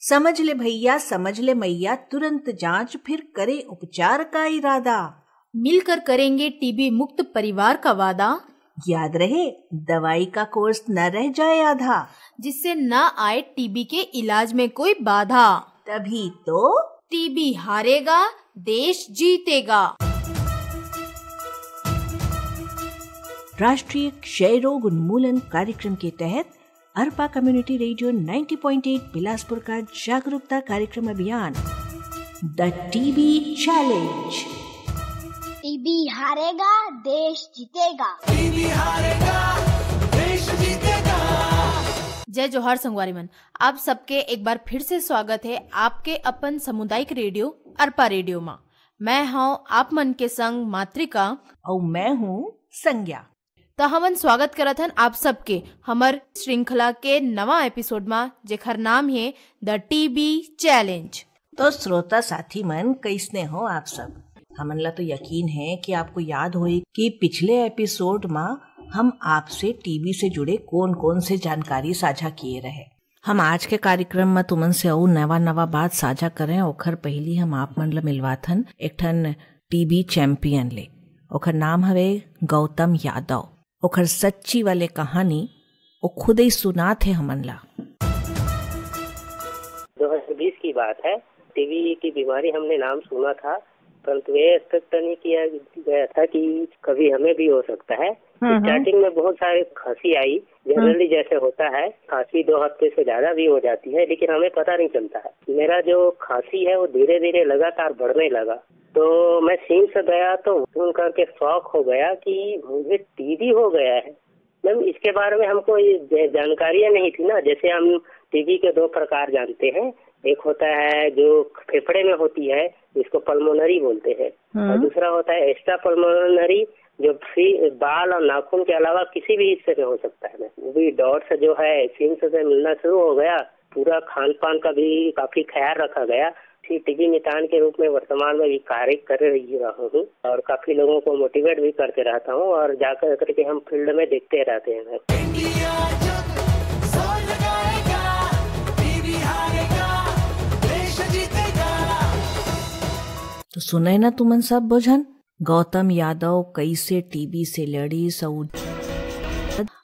समझ ले भैया समझ ले मैया, तुरंत जांच फिर करे उपचार का इरादा। मिलकर करेंगे टीबी मुक्त परिवार का वादा। याद रहे दवाई का कोर्स न रह जाए आधा, जिससे न आए टीबी के इलाज में कोई बाधा। तभी तो टीबी हारेगा, देश जीतेगा। राष्ट्रीय क्षय रोग उन्मूलन कार्यक्रम के तहत अरपा कम्युनिटी रेडियो 90.8 बिलासपुर का जागरूकता कार्यक्रम अभियान द टीबी चैलेंज। टीबी हारेगा, देश जीतेगा। टीबी हारेगा, देश जीतेगा। जय जोहार संगवारी मन, आप सबके एक बार फिर से स्वागत है आपके अपन सामुदायिक रेडियो अरपा रेडियो में। मैं हूँ आप मन के संग मातृका और मैं हूँ संज्ञा। तो हमन स्वागत करत हन आप सबके हमर श्रृंखला के नवा एपिसोड में, जेखर नाम है द टीबी चैलेंज। तो श्रोता साथी मन कैसने हो आप सब? हमन ला तो यकीन है कि आपको याद होई कि पिछले एपिसोड में हम आपसे टीबी से जुड़े कौन कौन से जानकारी साझा किए रहे। हम आज के कार्यक्रम में तुमन से और नवा बात साझा करें। ओखर पहली हम आप मन ला मिलवाथन एक ठन टीबी चैंपियन ले। ओखर नाम हवे गौतम यादव। ओखर सच्ची वाले कहानी वो खुद ही सुना थे हमन ला। 2020 की बात है। टीबी की बीमारी हमने नाम सुना था, परंतु ये एक्सपेक्ट नहीं किया गया था कि कभी हमें भी हो सकता है। स्टार्टिंग में बहुत सारी खांसी आई, जनरली जैसे होता है खांसी 2 हफ्ते से ज्यादा भी हो जाती है, लेकिन हमें पता नहीं चलता है। मेरा जो खांसी है वो धीरे धीरे लगातार बढ़ने लगा। तो मैं सीन से गया तो सुन करके शौक हो गया कि मुझे टीबी हो गया है। मैम इसके बारे में हमको ये जानकारियां नहीं थी ना। जैसे हम टीबी के 2 प्रकार जानते हैं, एक होता है जो फेफड़े में होती है, जिसको पल्मोनरी बोलते हैं, और दूसरा होता है एक्स्ट्रा पल्मोनरी, जो बाल और नाखून के अलावा किसी भी हिस्से में हो सकता है। वो भी डॉट से जो है सीन से मिलना शुरू हो गया। पूरा खान पान का भी काफी ख्याल रखा गया। टीबी निदान के रूप में वर्तमान में भी कार्य कर रही रहा हूँ और काफी लोगों को मोटिवेट भी करते रहता हूँ और जाकर करके हम फील्ड में देखते रहते हैं। तो सुने ना तुमन सब बोझन, गौतम यादव कैसे टीबी से लड़ी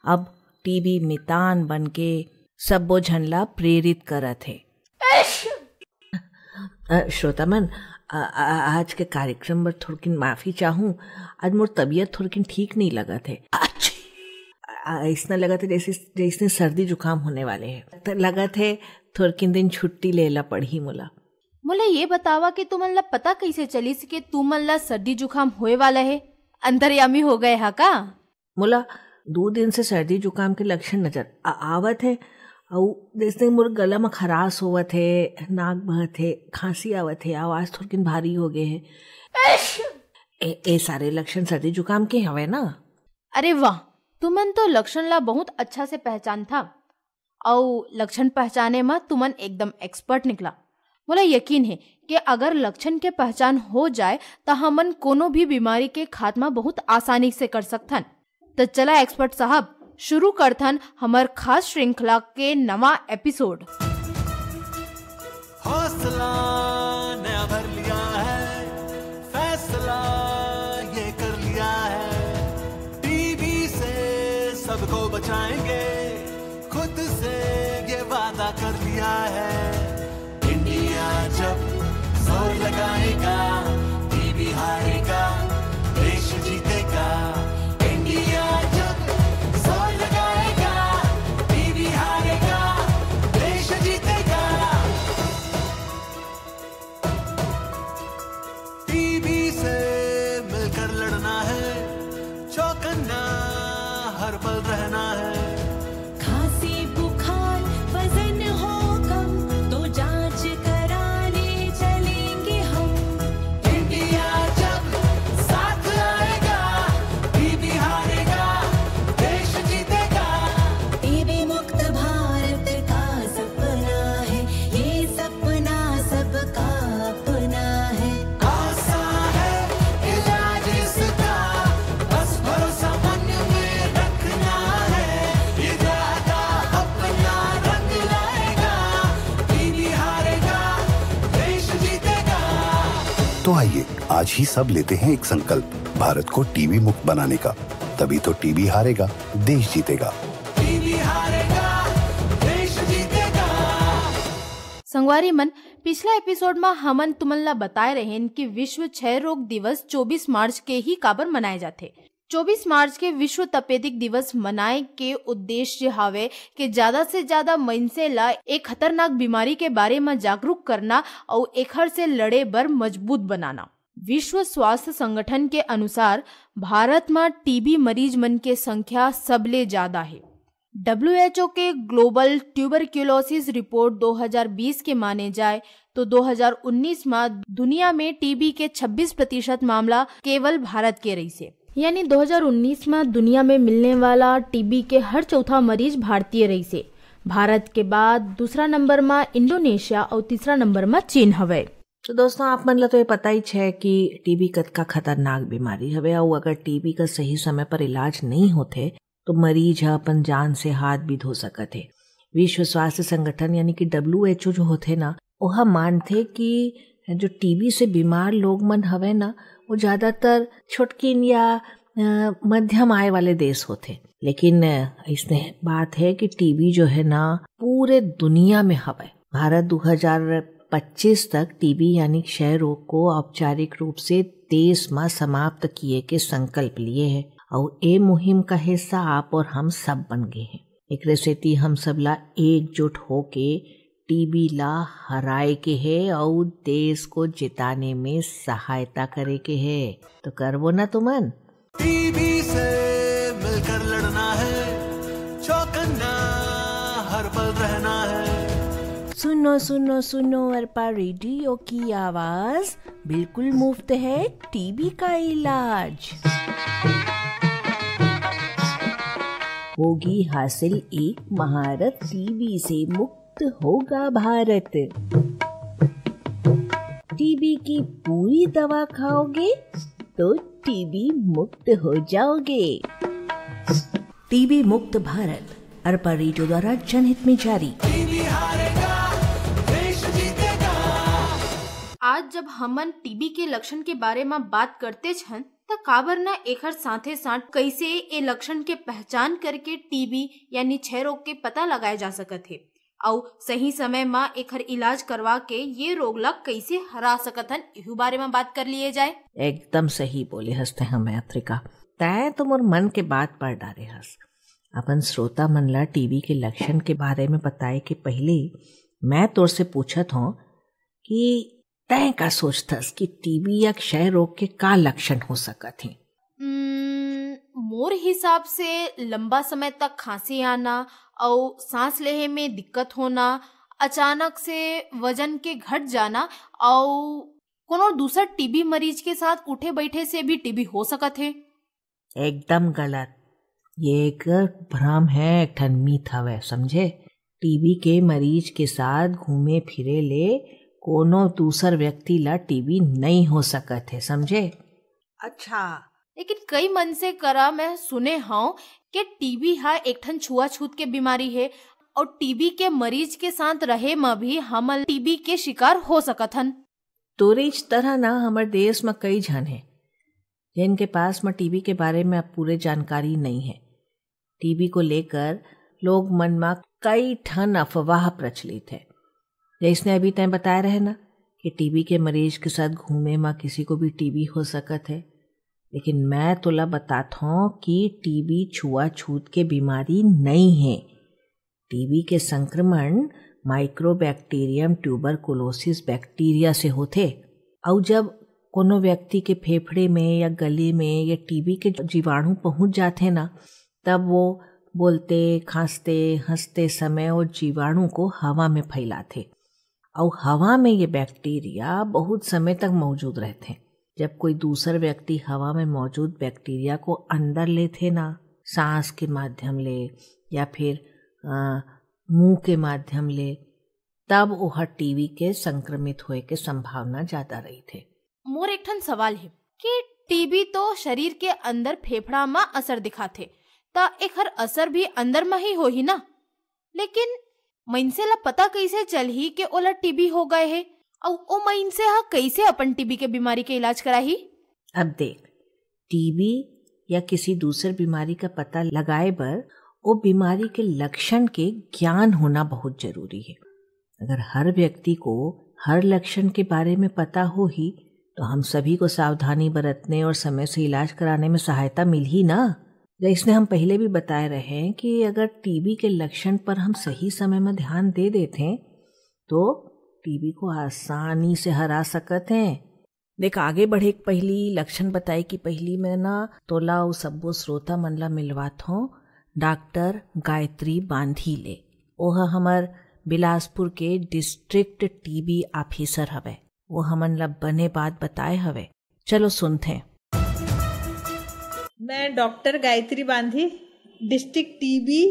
अब टीबी मितान बनके सब बोझन ला प्रेरित करत है। श्रोता मन, आज के कार्यक्रम में थोड़ी माफी चाहूँ। आज मोर तबीयत थोड़ी ठीक नहीं लगा थे। ऐसा लगा था जैसे सर्दी जुकाम होने वाले हैं। तो लगा थे थोड़ी दिन छुट्टी लेला पड़ी मोला ये बतावा कि तुमन ला पता कैसे चली कि तुमन ला सर्दी जुकाम होए वाला है? अंतर्यामी हो गए हा का? मोला 2 दिन से सर्दी जुकाम के लक्षण नजर आवत है। जैसे मोर गला में खराश होवत है, नाक बहत है, खांसी आवत है, आवाज थोड़ी भारी हो गए है। ए सारे लक्षण सर्दी जुकाम के हवे ना? अरे वाह, तुमन तो लक्षण ला बहुत अच्छा से पहचान था और लक्षण पहचाने में तुमन एकदम एक्सपर्ट निकला। मोला यकीन है कि अगर लक्षण के पहचान हो जाए तो हमन कोनो भी बीमारी के खात्मा बहुत आसानी से कर सकथन। तो चला एक्सपर्ट साहब, शुरू करथन हमार खास श्रृंखला के नवा एपिसोड। हौसला नया भर लिया है, फैसला ये कर लिया है, टीबी से सबको बचाएंगे, खुद से ये वादा कर लिया है। इंडिया जब जोर लगाएगा, टीबी हारेगा, देश जीतेगा। इंडिया जब जोर लगाएगा, टीबी हारेगा, देश जीतेगा। टीबी से मिलकर लड़ना है, चौकन्ना हर पल रहना है। खांसी बुखार वजन हो कम तो जांच कराने चलेंगे हम। तो आइए आज ही सब लेते हैं एक संकल्प, भारत को टीबी मुक्त बनाने का। तभी तो टीबी हारेगा, देश जीतेगा। टीबी हारेगा, देश जीतेगा। संगवारी मन, पिछला एपिसोड में हमन तुमन बताए रहे कि विश्व क्षय रोग दिवस 24 मार्च के ही काबर मनाए जाते। 24 मार्च के विश्व तपेदिक दिवस मनाए के उद्देश्य हावे कि ज्यादा से ज्यादा मनसे ला एक खतरनाक बीमारी के बारे में जागरूक करना और एखर से लड़े बर मजबूत बनाना। विश्व स्वास्थ्य संगठन के अनुसार भारत में टीबी मरीज मन के संख्या सबले ज्यादा है। WHO के ग्लोबल ट्यूबरक्यूलोसिस रिपोर्ट 2020 के माने जाए तो 2019 में दुनिया में टीबी के 26% मामला केवल भारत के रही से, यानी 2019 में दुनिया में मिलने वाला टीबी के हर चौथा मरीज भारतीय रही से। भारत के बाद दूसरा नंबर में इंडोनेशिया और तीसरा नंबर में चीन हवे। तो दोस्तों, आप मन ला तो ये पता ही है कि टीबी कतका खतरनाक बीमारी हवे और अगर टीबी का सही समय पर इलाज नहीं होते तो मरीज अपन जान से हाथ भी धो सकते। विश्व स्वास्थ्य संगठन यानी कि WHO जो होते ना, वह मानते कि जो टीबी से बीमार लोग मन हवे ना, वो ज्यादातर छोटकिन या मध्यम आय वाले देश होते। लेकिन इसने बात है कि टीबी जो है ना पूरे दुनिया में हवे। भारत 2025 तक टीबी यानी क्षय रोग को औपचारिक रूप से देश में समाप्त किए के संकल्प लिए है और ये मुहिम का हिस्सा आप और हम सब बन गए हैं। एकरे सेती हम सब ला एकजुट होके टीबी ला हराए के है और देश को जिताने में सहायता करे के है। तो करवो ना तुमन। टीबी से मिलकर लड़ना है, चौकन्ना हर पल रहना है। सुनो सुनो सुनो, अरपा रेडियो की आवाज, बिल्कुल मुफ्त है टीबी का इलाज। होगी हासिल एक महारत, टीबी से मुक्त होगा भारत। टीबी की पूरी दवा खाओगे तो टीबी मुक्त हो जाओगे। टीबी मुक्त भारत, अरपा रेडियो द्वारा जनहित में जारी। टीबी हारेगा, देश जीतेगा। आज जब हमन टीबी के लक्षण के बारे में बात करते छन त काबर न एकर साथे साथ कैसे ए लक्षण के पहचान करके टीबी यानी क्षय रोग के पता लगाए जा सकत है और सही समय में एकर इलाज करवा के ये रोग ला कैसे हरा सकत हन, इहू बारे में बात कर लिए जाए। एकदम सही बोले हंसते हम यात्रिका, तय तुम और मन के बात पर डाले हंस। अपन श्रोता मन ला टीबी के लक्षण के बारे में बताए के पहले मैं तोर से पूछत हूँ कि तय का सोचतस कि टीबी या क्षय रोग के का लक्षण हो सकत है? मोर हिसाब से लंबा समय तक खांसी आना और सांस लेहे में दिक्कत होना, अचानक से वजन के घट जाना और कोनो दूसरा टीबी मरीज के साथ उठे बैठे से भी टीबी हो सकत है। एकदम गलत, ये एक भ्रम है, एक ठन मीथ हवे, समझे। टीबी के मरीज के साथ घूमे फिरे ले कोनो दूसर व्यक्ति ला टीबी नहीं हो सकत है, समझे। अच्छा, लेकिन कई मन से करा मैं सुने हूँ कि टीबी है एक ठन छुआछूत के बीमारी है और टीबी के मरीज के साथ रहे में भी हम टीबी के शिकार हो सकत हन। तोरे इस तरह ना हमारे देश में कई जन है जिनके पास में टीबी के बारे में अब पूरे जानकारी नहीं है। टीबी को लेकर लोग मन में कई ठन अफवाह प्रचलित है। जैसने अभी तय बताया रहे ना कि टीबी के मरीज के साथ घूमे में किसी को भी टीबी हो सकत है, लेकिन मैं तोला बताता हूँ कि टीबी छुआछूत के बीमारी नहीं है। टीबी के संक्रमण माइक्रोबैक्टीरियम ट्यूबरकुलोसिस बैक्टीरिया से होते और जब कोनो व्यक्ति के फेफड़े में या गले में या टीबी के जीवाणु पहुंच जाते ना, तब वो बोलते, खांसते, हंसते समय वो जीवाणु को हवा में फैलाते और हवा में ये बैक्टीरिया बहुत समय तक मौजूद रहते। जब कोई दूसर व्यक्ति हवा में मौजूद बैक्टीरिया को अंदर लेते ना, सांस के माध्यम ले या फिर मुंह के माध्यम ले, तब वह टीबी के संक्रमित होए के संभावना ज्यादा रही थे। मोर एक ठन सवाल है कि टीबी तो शरीर के अंदर फेफड़ा में असर दिखाते, ता एकर असर भी अंदर में ही हो ही ना, लेकिन मनसे ला पता कैसे चलही कि ओला टीबी हो गए है और ओ मईन से हा कैसे अपन टीबी के बीमारी के इलाज कराही? अब देख, टीबी या किसी दूसर बीमारी का पता लगाए बर वो बीमारी के लक्षण के ज्ञान होना बहुत जरूरी है। अगर हर व्यक्ति को हर लक्षण के बारे में पता हो ही तो हम सभी को सावधानी बरतने और समय से इलाज कराने में सहायता मिल ही ना। जैसे हम पहले भी बताए रहे हैं कि अगर टीबी के लक्षण पर हम सही समय में ध्यान दे देते हैं तो टीबी को आसानी से हरा सकते हैं। देख, आगे बढ़े पहली लक्षण बताई कि पहली में ना तोला उ सब्बो श्रोता मन ला मिलवात हो डॉक्टर गायत्री बांधी ले। ओह हमर बिलासपुर के डिस्ट्रिक्ट टीबी ऑफिसर हवे। वो हमन ला बने बात बताए हवे। चलो सुनते हैं। मैं डॉक्टर गायत्री बांधी, district TB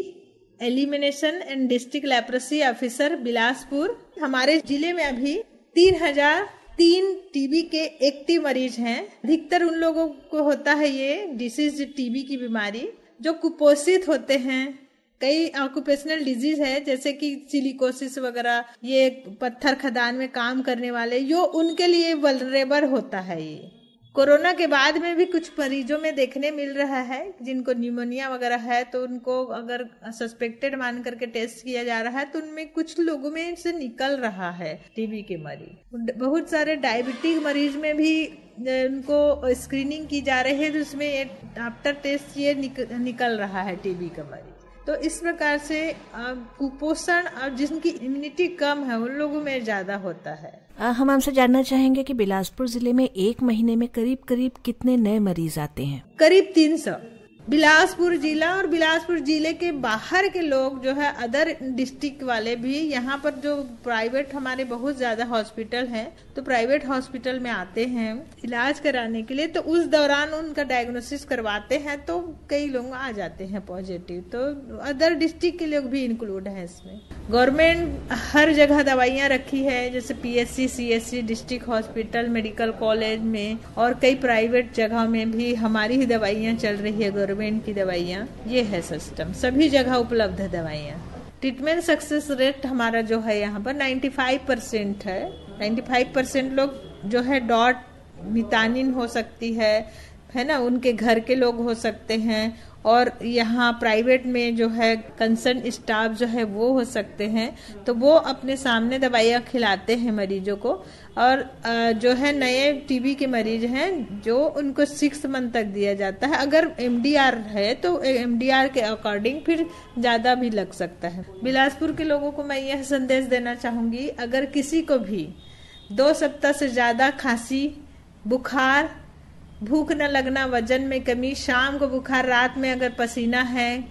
elimination and district leprosy officer Bilaspur. हमारे जिले में अभी 3003 टीबी के एक्टिव मरीज हैं। अधिकतर उन लोगों को होता है ये डिसीज टीबी की बीमारी, जो कुपोषित होते हैं। कई ऑक्यूपेशनल डिजीज है जैसे कि सिलिकोसिस वगैरह, ये पत्थर खदान में काम करने वाले, जो उनके लिए वल्नरेबल होता है। ये कोरोना के बाद में भी कुछ मरीजों में देखने मिल रहा है जिनको न्यूमोनिया वगैरह है, तो उनको अगर सस्पेक्टेड मान करके टेस्ट किया जा रहा है तो उनमें कुछ लोगों में से निकल रहा है टीबी के मरीज। बहुत सारे डायबिटिक मरीज में भी उनको स्क्रीनिंग की जा रही है तो उसमें आफ्टर टेस्ट ये निकल रहा है टीबी का मरीज। तो इस प्रकार से कुपोषण और जिनकी इम्यूनिटी कम है उन लोगों में ज्यादा होता है। हम आपसे जानना चाहेंगे कि बिलासपुर जिले में एक महीने में करीब करीब कितने नए मरीज आते हैं? करीब 300। बिलासपुर जिला और बिलासपुर जिले के बाहर के लोग जो है अदर डिस्ट्रिक्ट वाले भी यहाँ पर, जो प्राइवेट हमारे बहुत ज्यादा हॉस्पिटल हैं, तो प्राइवेट हॉस्पिटल में आते हैं इलाज कराने के लिए। तो उस दौरान उनका डायग्नोसिस करवाते हैं तो कई लोग आ जाते हैं पॉजिटिव, तो अदर डिस्ट्रिक्ट के लोग भी इंक्लूड है इसमें। गवर्नमेंट हर जगह दवाइयाँ रखी है, जैसे PSC, CSC, district hospital, medical college में और कई प्राइवेट जगह में भी हमारी ही दवाइयाँ चल रही है, गवर्नमेंट की दवाइयाँ। ये है सिस्टम, सभी जगह उपलब्ध है दवाइयाँ। ट्रीटमेंट सक्सेस रेट हमारा जो है यहाँ पर 95% है। 95% लोग जो है डॉट मितानिन हो सकती है ना, उनके घर के लोग हो सकते हैं, और यहाँ प्राइवेट में जो है कंसर्न स्टाफ जो है वो हो सकते हैं, तो वो अपने सामने दवाइयाँ खिलाते हैं मरीजों को। और जो है नए टीबी के मरीज हैं जो उनको 6 मंथ तक दिया जाता है। अगर MDR है तो MDR के अकॉर्डिंग फिर ज्यादा भी लग सकता है। बिलासपुर के लोगों को मैं यह संदेश देना चाहूंगी, अगर किसी को भी 2 सप्ताह से ज्यादा खांसी, बुखार, भूख न लगना, वजन में कमी, शाम को बुखार, रात में अगर पसीना है,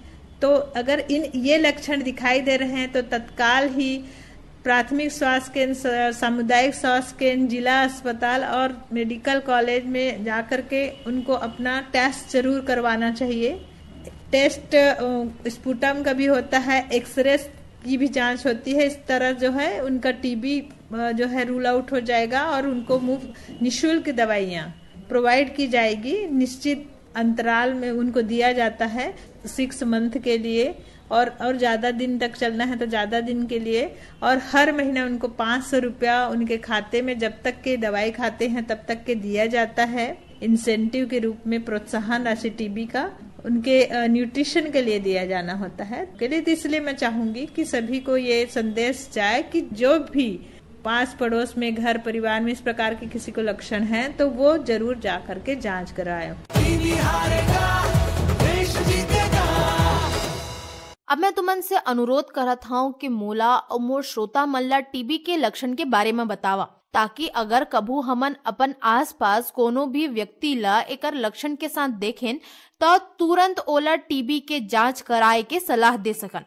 तो अगर ये लक्षण दिखाई दे रहे हैं तो तत्काल ही प्राथमिक स्वास्थ्य केंद्र, सामुदायिक स्वास्थ्य केंद्र, जिला अस्पताल और मेडिकल कॉलेज में जाकर के उनको अपना टेस्ट जरूर करवाना चाहिए। टेस्ट स्पुटम का भी होता है, एक्सरे की भी जांच होती है। इस तरह जो है उनका टीबी जो है रूल आउट हो जाएगा और उनको मुफ्त निःशुल्क दवाइयाँ प्रोवाइड की जाएगी। निश्चित अंतराल में उनको दिया जाता है 6 मंथ के लिए, और ज्यादा दिन तक चलना है तो ज्यादा दिन के लिए, और हर महीना उनको 500 रुपया उनके खाते में जब तक के दवाई खाते हैं तब तक के दिया जाता है इंसेंटिव के रूप में। प्रोत्साहन राशि टीबी का उनके न्यूट्रिशन के लिए दिया जाना होता है के लिए। तो इसलिए मैं चाहूंगी कि सभी को ये संदेश जाए कि जो भी पास पड़ोस में, घर परिवार में इस प्रकार के किसी को लक्षण हैं तो वो जरूर जा करके जांच कराएं। अब मैं तुमन से अनुरोध करत हूँ कि मोला और मोर श्रोता मन ला टीबी के लक्षण के बारे में बतावा, ताकि अगर कभू हमन अपन आसपास कोनो भी व्यक्ति ला एकर लक्षण के साथ देखें तो तुरंत ओला टीबी के जांच कराए के सलाह दे सकन,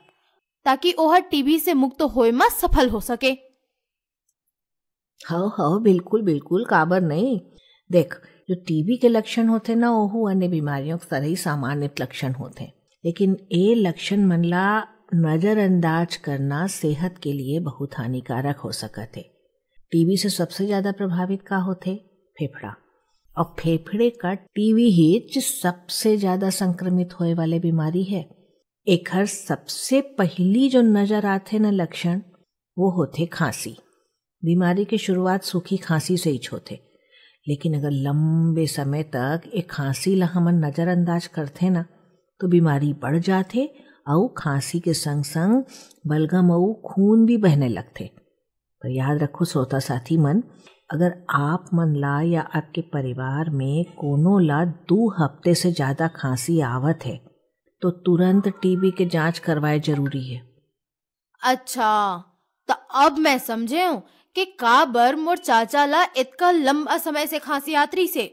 ताकि ओह टीबी से मुक्त होए में सफल हो सके। हाँ, बिल्कुल बिल्कुल, काबर नहीं। देख, जो टीबी के लक्षण होते ना वो अन्य बीमारियों के तरह ही सामान्य लक्षण होते, लेकिन ये लक्षण मन ला नजरअंदाज करना सेहत के लिए बहुत हानिकारक हो सकते। टीबी से सबसे ज्यादा प्रभावित का होते? फेफड़ा, और फेफड़े का टीबी ही सबसे ज्यादा संक्रमित होए वाले बीमारी है। एक हर सबसे पहली जो नजर आते न लक्षण वो होते खांसी, बीमारी की शुरुआत सूखी खांसी से ही होथे, लेकिन अगर लंबे समय तक एक खांसी ला हमन नज़रअंदाज करथे ना तो बीमारी बढ़ जाथे और खांसी के संग संग बलगम और खून भी बहने लगथे। पर याद रखो श्रोता साथी मन, अगर आप मन ला या आपके परिवार में कोनो ला 2 हफ्ते से ज़्यादा खांसी आवत है तो तुरंत टीबी के जांच करवाए जरूरी है। अच्छा, तो अब मैं समझे हूँ कि का बर मोर चाचा ला इतना लंबा समय से खांसी आतरी से।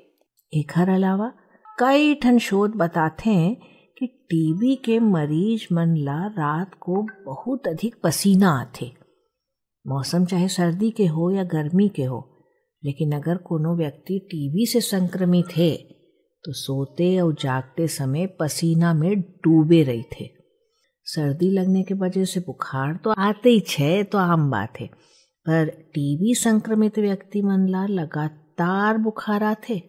एकर अलावा कई ठन शोध बताते हैं कि टीबी के मरीज मन ला रात को बहुत अधिक पसीना आथे, मौसम चाहे सर्दी के हो या गर्मी के हो। लेकिन अगर कोनो व्यक्ति टीबी से संक्रमित है तो सोते और जागते समय पसीना में डूबे रही थे। सर्दी लगने के वजह से बुखार तो आते ही छे, तो आम बात है, पर टीबी संक्रमित व्यक्ति मन ला लगातार बुखार आथे।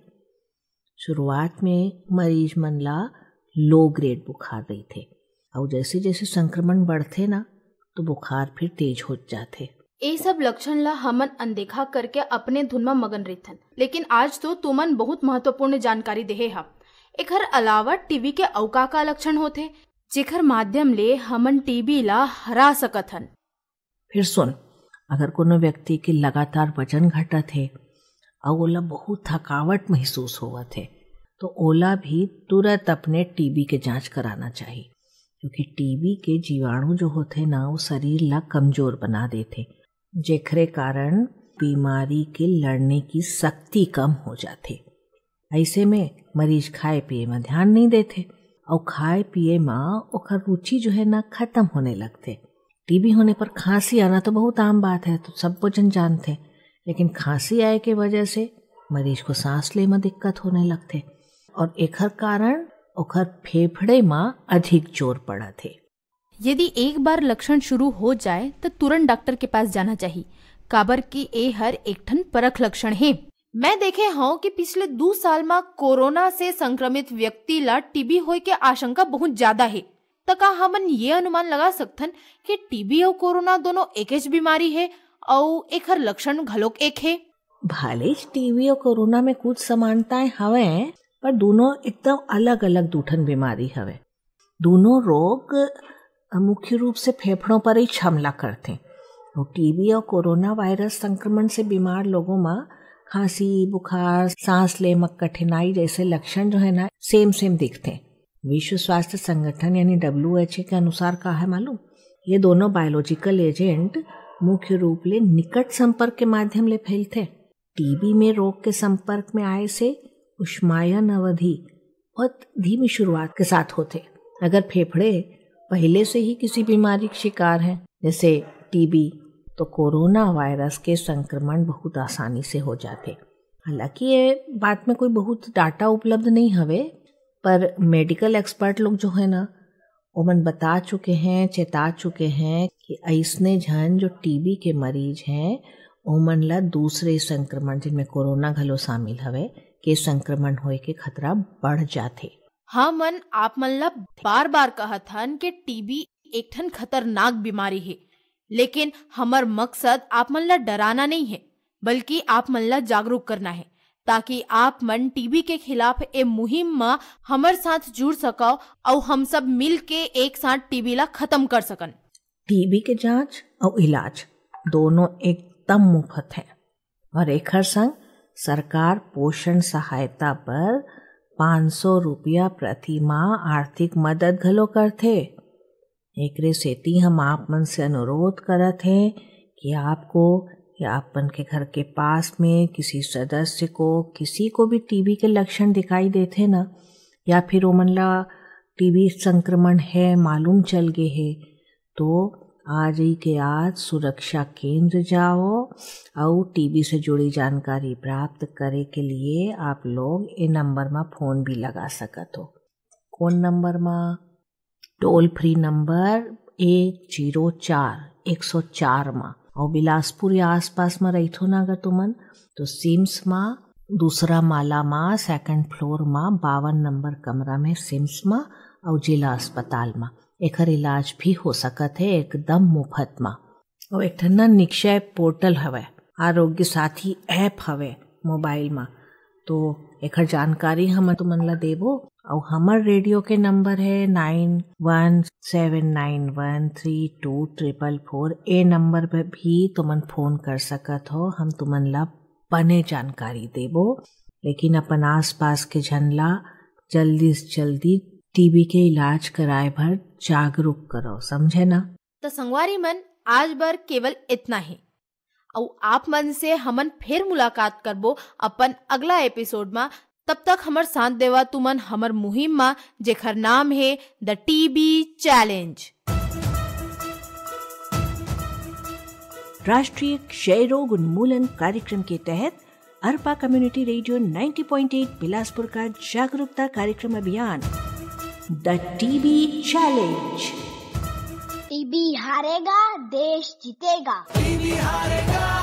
शुरुआत में मरीज मन ला लो ग्रेड बुखार रही थे और जैसे जैसे संक्रमण बढ़ते ना तो बुखार फिर तेज हो जाते। ये सब लक्षण ला हमन अनदेखा करके अपने धुन में मगन रहथन, लेकिन आज तो तुमन बहुत महत्वपूर्ण जानकारी देहे हा। एकर अलावा टीबी के अउ का लक्षण होथे जेकर माध्यम ले हमन टीबी ला हरा सकत हन। फिर सुन, अगर कोनो व्यक्ति के लगातार वजन घटत है और ओला बहुत थकावट महसूस होवत है तो ओला भी तुरंत अपने टीबी के जांच कराना चाहिए, क्योंकि टीबी के जीवाणु जो होते ना वो शरीर ला कमजोर बना देते, जेकरे कारण बीमारी के लड़ने की शक्ति कम हो जाती। ऐसे में मरीज खाए पिए में ध्यान नहीं देते और खाए पिए में ओकर रुचि जो है ना खत्म होने लगते। टीबी होने पर खांसी आना तो बहुत आम बात है, तो सब वजन जानते, लेकिन खांसी आए के वजह से मरीज को सांस ले में दिक्कत होने लगते और एकर कारण ओकर फेफड़े में अधिक जोर पड़ा थे। यदि एक बार लक्षण शुरू हो जाए तो तुरंत डॉक्टर के पास जाना चाहिए, काबर की ए हर एक ठन परख लक्षण है। मैं देखे हूँ कि पिछले 2 साल में कोरोना से संक्रमित व्यक्ति ला टीबी होए के आशंका बहुत ज्यादा है। तो का हमन ये अनुमान लगा सकथन कि टीबी और कोरोना दोनों एक ही बीमारी है और एकर लक्षण घलोक एक है? भाले टीबी और कोरोना में कुछ समानताएं हवे, पर दोनों एकदम अलग अलग दूठन बीमारी हवे। दोनों रोग मुख्य रूप से फेफड़ों पर ही हमला करते। और टीबी और कोरोना वायरस संक्रमण से बीमार लोगों में खांसी, बुखार, सांस ले में कठिनाई जैसे लक्षण जो है ना सेम दिखते। विश्व स्वास्थ्य संगठन यानी WHO के अनुसार का है मालूम, ये दोनों बायोलॉजिकल एजेंट मुख्य रूप ले निकट संपर्क के माध्यम ले फैलते। टीबी में रोग के संपर्क में आए से उष्मायन अवधि बहुत धीमी शुरुआत के साथ होते। अगर फेफड़े पहले से ही किसी बीमारी के शिकार हैं जैसे टीबी, तो कोरोना वायरस के संक्रमण बहुत आसानी से हो जाते। हालांकि ये बात में कोई बहुत डाटा उपलब्ध नहीं हवे, पर मेडिकल एक्सपर्ट लोग जो है ना ओमन बता चुके हैं, चेता चुके हैं कि ऐसने जन जो टीबी के मरीज हैं ओमन ला दूसरे संक्रमण जिनमें कोरोना घलो शामिल हवे के संक्रमण होए के खतरा बढ़ जाते। हाँ मन, आप मन ला बार कहत हन कि टीबी एक ठन खतरनाक बीमारी है, लेकिन हमार मकसद आप मन ला डराना नहीं है, बल्कि आप मन ला जागरूक करना है, ताकि आप मन टीबी के खिलाफ ए मुहिम में हमार साथ जुड़ सको और हम सब मिल के एक साथ टीबी ला खत्म कर सकन। टीबी के जांच और इलाज दोनों एकदम मुफ्त है और एकर संग सरकार पोषण सहायता पर 500 रुपया प्रति माह आर्थिक मदद घलो करथे। एकरे सेती हम आप मन से अनुरोध करत हैं कि आपको या अपन के घर के पास में किसी सदस्य को किसी को भी टीबी के लक्षण दिखाई देते ना, या फिर ओमन ला टीबी संक्रमण है मालूम चल गए है, तो आज ही के आज सुरक्षा केंद्र जाओ और टीबी से जुड़ी जानकारी प्राप्त करे के लिए आप लोग ये नंबर में फोन भी लगा सकत हो। कौन नंबर में? टोल फ्री नंबर 104 में। और बिलासपुर या आसपास में रही ना अगर तुमन तो सिम्स में दूसरा माला में 2nd फ्लोर में 52 नंबर कमरा में सिम्स में और जिला अस्पताल में एकर इलाज भी हो सकत है एकदम मुफ्त में। और एक ठन निक्षय पोर्टल हवे, आरोग्य साथी ऐप हवे मोबाइल में, तो एकर जानकारी हम तुमन ला देबो। और हमर रेडियो के नंबर है 9179132444। ए नंबर पे भी तुमन फोन कर सकत हो, हम तुमन ला बने जानकारी देबो। लेकिन अपन आस पास के झनला जल्दी से जल्दी टीबी के इलाज कराए भर जागरूक करो, समझे ना। तो संगवारी मन, आज बर केवल इतना ही। और आप मन से हमन फिर मुलाकात करबो अपन अगला एपिसोड में। तब तक हमर साथ देवा तुमन हमर मुहिम में, जेखर नाम है द टीबी चैलेंज। राष्ट्रीय क्षय रोग उन्मूलन कार्यक्रम के तहत अरपा कम्युनिटी रेडियो 90.8 बिलासपुर का जागरूकता कार्यक्रम अभियान द टीबी चैलेंज। टीबी हारेगा, देश जीतेगा। टीबी हारेगा,